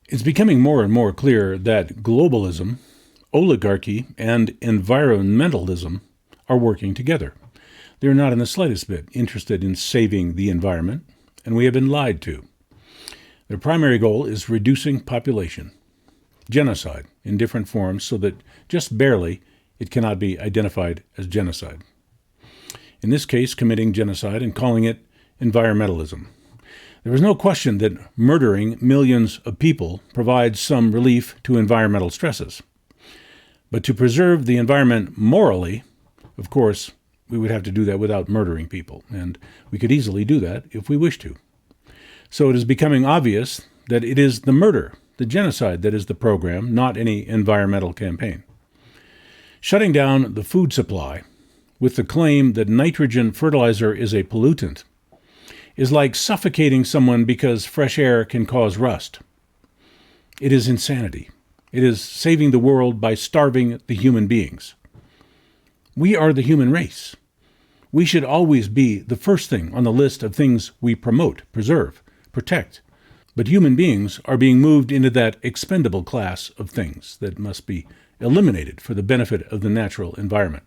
It's becoming more and more clear that globalism, oligarchy, and environmentalism are working together. They're not in the slightest bit interested in saving the environment, and we have been lied to. Their primary goal is reducing population, genocide in different forms so that just barely it cannot be identified as genocide. In this case, committing genocide and calling it environmentalism. There is no question that murdering millions of people provides some relief to environmental stresses. But to preserve the environment morally, of course, we would have to do that without murdering people, and we could easily do that if we wish to. So it is becoming obvious that it is the murder, the genocide, that is the program, not any environmental campaign. Shutting down the food supply with the claim that nitrogen fertilizer is a pollutant is like suffocating someone because fresh air can cause rust. It is insanity. It is saving the world by starving the human beings. We are the human race. We should always be the first thing on the list of things we promote, preserve, protect. But human beings are being moved into that expendable class of things that must be eliminated for the benefit of the natural environment.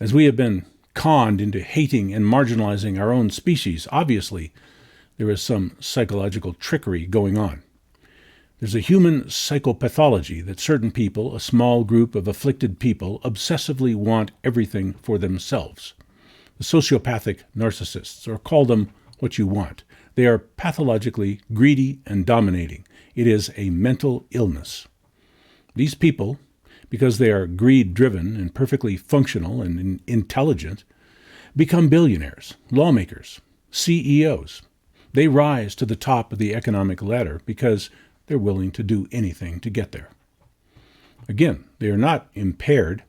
As we have been conned into hating and marginalizing our own species, obviously there is some psychological trickery going on. There's a human psychopathology that certain people, a small group of afflicted people, obsessively want everything for themselves. The sociopathic narcissists, or call them what you want. They are pathologically greedy and dominating. It is a mental illness. These people, because they are greed-driven and perfectly functional and intelligent, become billionaires, lawmakers, CEOs. They rise to the top of the economic ladder because they're willing to do anything to get there. Again, they are not impaired.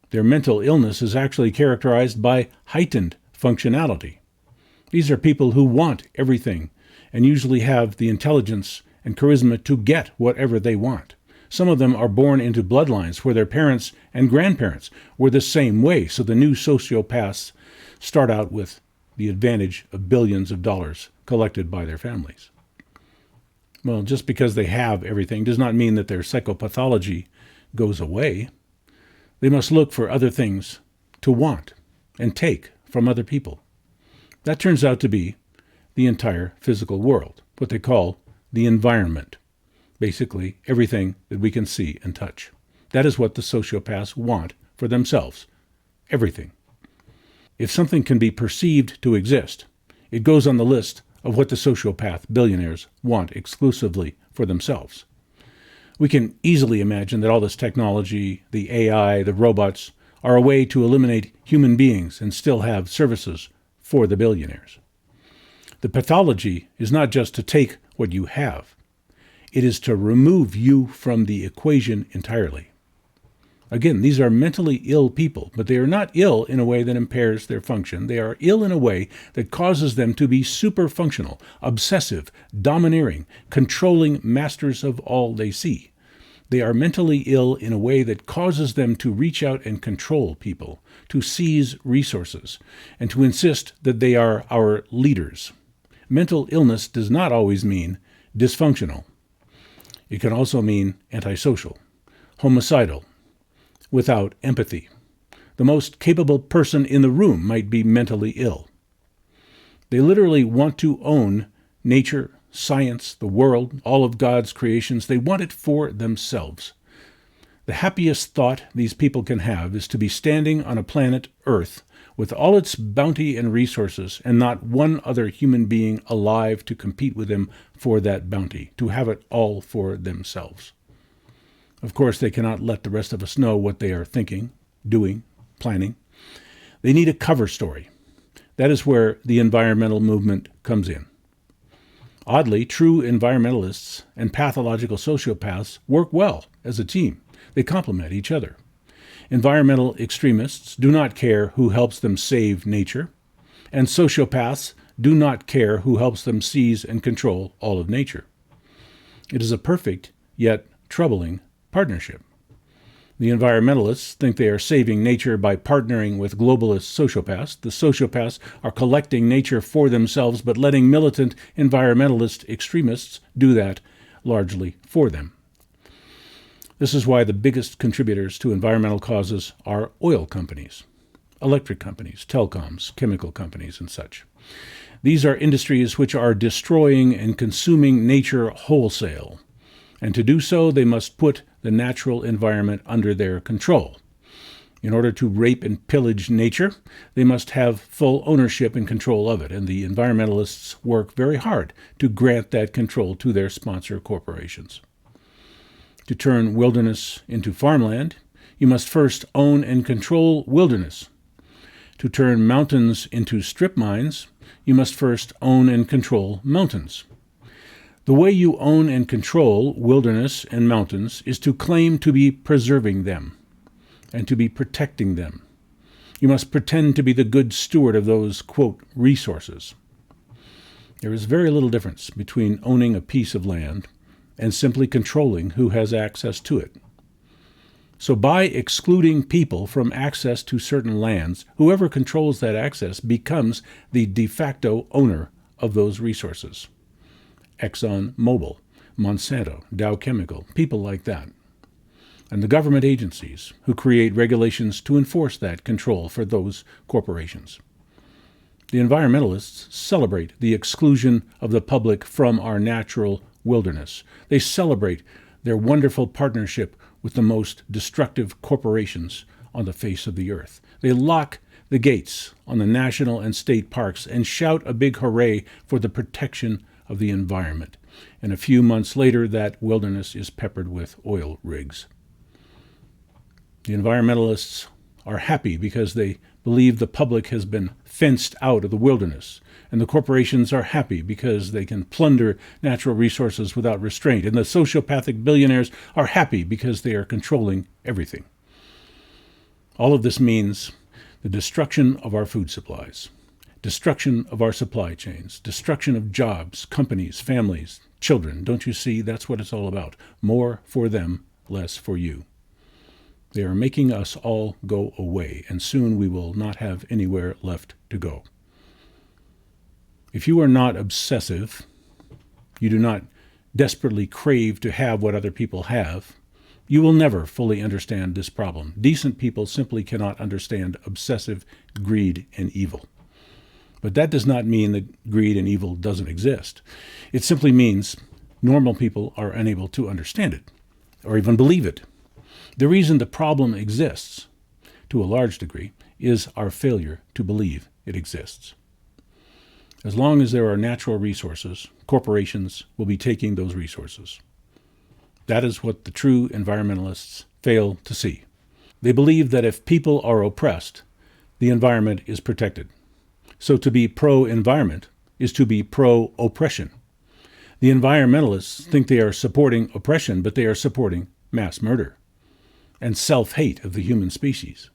Their mental illness is actually characterized by heightened functionality. These are people who want everything and usually have the intelligence and charisma to get whatever they want. Some of them are born into bloodlines where their parents and grandparents were the same way, so the new sociopaths start out with the advantage of billions of dollars collected by their families. Well, just because they have everything does not mean that their psychopathology goes away. They must look for other things to want and take from other people. That turns out to be the entire physical world, what they call the environment. Basically, everything that we can see and touch. That is what the sociopaths want for themselves. Everything. If something can be perceived to exist, it goes on the list of what the sociopath billionaires want exclusively for themselves. We can easily imagine that all this technology, the AI, the robots, are a way to eliminate human beings and still have services for the billionaires. The pathology is not just to take what you have. It is to remove you from the equation entirely. Again, these are mentally ill people, but they are not ill in a way that impairs their function. They are ill in a way that causes them to be super-functional, obsessive, domineering, controlling masters of all they see. They are mentally ill in a way that causes them to reach out and control people, to seize resources, and to insist that they are our leaders. Mental illness does not always mean dysfunctional. It can also mean antisocial, homicidal, without empathy. The most capable person in the room might be mentally ill. They literally want to own nature, science, the world, all of God's creations. They want it for themselves. The happiest thought these people can have is to be standing on a planet Earth with all its bounty and resources and not one other human being alive to compete with them for that bounty, to have it all for themselves. Of course, they cannot let the rest of us know what they are thinking, doing, planning. They need a cover story. That is where the environmental movement comes in. Oddly, true environmentalists and pathological sociopaths work well as a team. They complement each other. Environmental extremists do not care who helps them save nature, and sociopaths do not care who helps them seize and control all of nature. It is a perfect, yet troubling, partnership. The environmentalists think they are saving nature by partnering with globalist sociopaths. The sociopaths are collecting nature for themselves, but letting militant environmentalist extremists do that largely for them. This is why the biggest contributors to environmental causes are oil companies, electric companies, telecoms, chemical companies, and such. These are industries which are destroying and consuming nature wholesale, and to do so they must put the natural environment under their control. In order to rape and pillage nature, they must have full ownership and control of it, and the environmentalists work very hard to grant that control to their sponsor corporations. To turn wilderness into farmland, you must first own and control wilderness. To turn mountains into strip mines, you must first own and control mountains. The way you own and control wilderness and mountains is to claim to be preserving them and to be protecting them. You must pretend to be the good steward of those, quote, resources. There is very little difference between owning a piece of land and simply controlling who has access to it. So by excluding people from access to certain lands, whoever controls that access becomes the de facto owner of those resources. Exxon Mobil, Monsanto, Dow Chemical, people like that. And the government agencies who create regulations to enforce that control for those corporations. The environmentalists celebrate the exclusion of the public from our natural wilderness. They celebrate their wonderful partnership with the most destructive corporations on the face of the earth. They lock the gates on the national and state parks and shout a big hooray for the protection of the environment. And a few months later, that wilderness is peppered with oil rigs. The environmentalists are happy because they believe the public has been fenced out of the wilderness. And the corporations are happy because they can plunder natural resources without restraint. And the sociopathic billionaires are happy because they are controlling everything. All of this means the destruction of our food supplies, destruction of our supply chains, destruction of jobs, companies, families, children. Don't you see? That's what it's all about. More for them, less for you. They are making us all go away, and soon we will not have anywhere left to go. If you are not obsessive, you do not desperately crave to have what other people have, you will never fully understand this problem. Decent people simply cannot understand obsessive greed and evil. But that does not mean that greed and evil doesn't exist. It simply means normal people are unable to understand it, or even believe it. The reason the problem exists, to a large degree, is our failure to believe it exists. As long as there are natural resources, corporations will be taking those resources. That is what the true environmentalists fail to see. They believe that if people are oppressed, the environment is protected. So to be pro-environment is to be pro-oppression. The environmentalists think they are supporting oppression, but they are supporting mass murder and self-hate of the human species.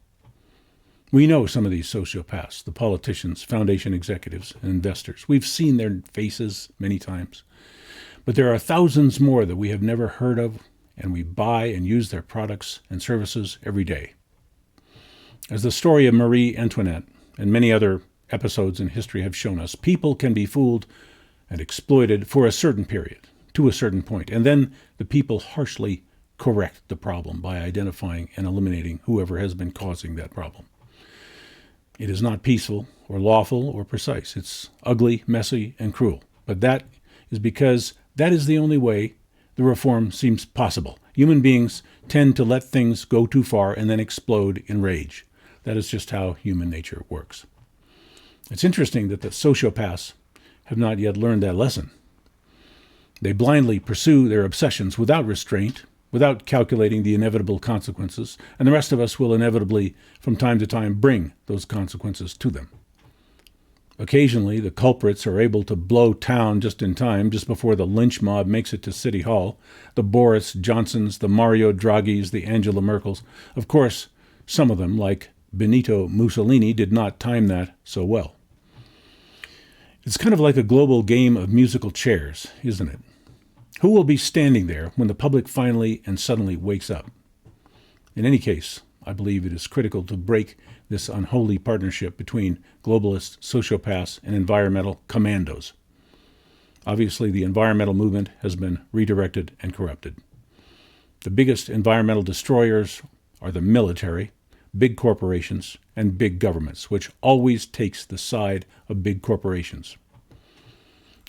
We know some of these sociopaths, the politicians, foundation executives, and investors. We've seen their faces many times. But there are thousands more that we have never heard of, and we buy and use their products and services every day. As the story of Marie Antoinette and many other episodes in history have shown us, people can be fooled and exploited for a certain period, to a certain point, and then the people harshly correct the problem by identifying and eliminating whoever has been causing that problem. It is not peaceful or lawful or precise. It's ugly, messy, and cruel. But that is because that is the only way the reform seems possible. Human beings tend to let things go too far and then explode in rage. That is just how human nature works. It's interesting that the sociopaths have not yet learned that lesson. They blindly pursue their obsessions without restraint, without calculating the inevitable consequences, and the rest of us will inevitably, from time to time, bring those consequences to them. Occasionally, the culprits are able to blow town just in time, just before the lynch mob makes it to City Hall. The Boris Johnsons, the Mario Draghis, the Angela Merkels. Of course, some of them, like Benito Mussolini, did not time that so well. It's kind of like a global game of musical chairs, isn't it? Who will be standing there when the public finally and suddenly wakes up? In any case, I believe it is critical to break this unholy partnership between globalists, sociopaths, and environmental commandos. Obviously, the environmental movement has been redirected and corrupted. The biggest environmental destroyers are the military, big corporations, and big governments, which always takes the side of big corporations.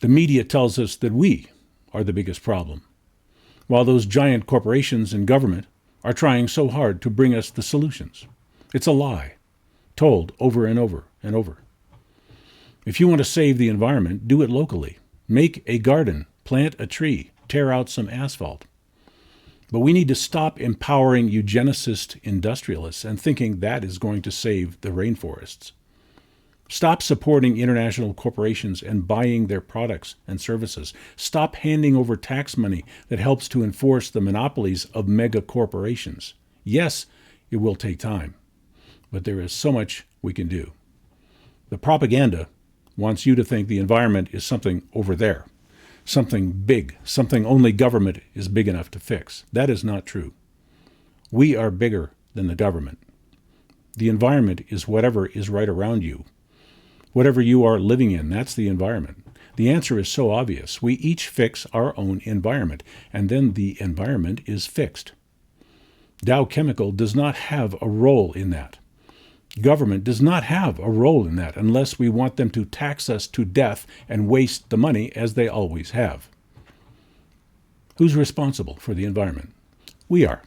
The media tells us that we are the biggest problem, while those giant corporations and government are trying so hard to bring us the solutions. It's a lie, told over and over and over. If you want to save the environment, do it locally. Make a garden, plant a tree, tear out some asphalt. But we need to stop empowering eugenicist industrialists and thinking that is going to save the rainforests. Stop supporting international corporations and buying their products and services. Stop handing over tax money that helps to enforce the monopolies of mega corporations. Yes, it will take time, but there is so much we can do. The propaganda wants you to think the environment is something over there, something big, something only government is big enough to fix. That is not true. We are bigger than the government. The environment is whatever is right around you. Whatever you are living in, that's the environment. The answer is so obvious. We each fix our own environment, and then the environment is fixed. Dow Chemical does not have a role in that. Government does not have a role in that unless we want them to tax us to death and waste the money as they always have. Who's responsible for the environment? We are.